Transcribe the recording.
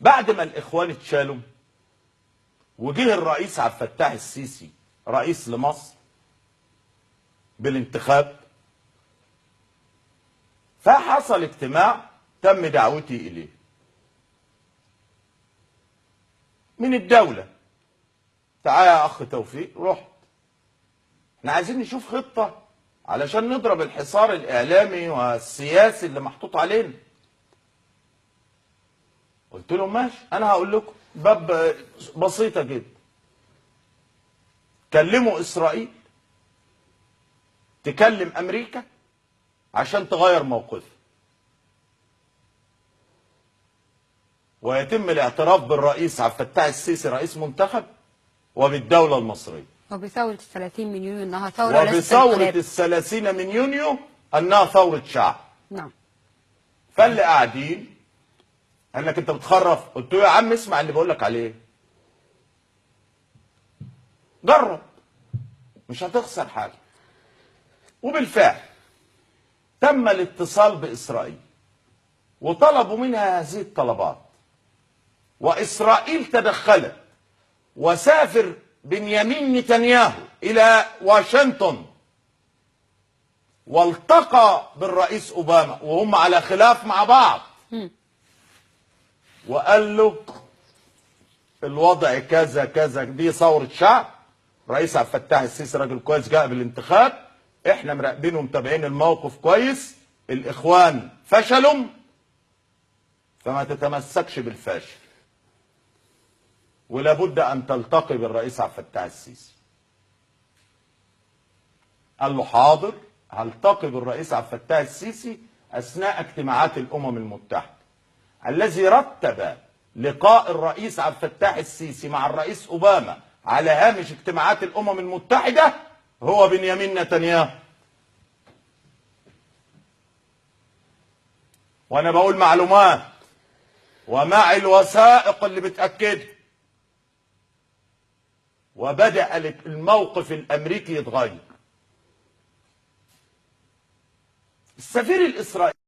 بعد ما الاخوان اتشالوا وجه الرئيس عبد الفتاح السيسي رئيس لمصر بالانتخاب، فحصل اجتماع تم دعوتي اليه من الدولة. تعالى يا اخ توفيق، رحت. احنا عايزين نشوف خطة علشان نضرب الحصار الاعلامي والسياسي اللي محطوط علينا. قلت لهم ماشي، انا هقول لكم باب بسيطة جدا. كلموا اسرائيل تكلم امريكا عشان تغير موقفها، ويتم الاعتراف بالرئيس عبد الفتاح السيسي رئيس منتخب وبالدولة المصرية، وبثورة 30 من يونيو انها ثورة ليست وبثورة انقلاب. 30 من يونيو انها ثورة شعب. نعم. فاللي قاعدين قال لك انت بتخرف. قلت له يا عم اسمع اللي بقول لك عليه، جرب مش هتخسر حاجة. وبالفعل تم الاتصال بإسرائيل وطلبوا منها هذه الطلبات، وإسرائيل تدخلت وسافر بنيامين نتنياهو إلى واشنطن والتقى بالرئيس أوباما وهم على خلاف مع بعض، وقال له الوضع كذا كذا، دي ثورة شعب. رئيس عبد الفتاح السيسي راجل كويس جاء بالانتخاب، احنا مراقبين ومتابعين الموقف كويس، الاخوان فشلوا فما تتمسكش بالفاشل، ولابد ان تلتقي بالرئيس عبد الفتاح السيسي. قال له حاضر، هلتقي بالرئيس عبد الفتاح السيسي اثناء اجتماعات الامم المتحده. الذي رتب لقاء الرئيس عبد الفتاح السيسي مع الرئيس اوباما على هامش اجتماعات الامم المتحده هو بنيامين نتنياهو. وانا بقول معلومات ومعي الوثائق اللي بتاكدها. وبدأ الموقف الامريكي يتغير. السفير الاسرائيلي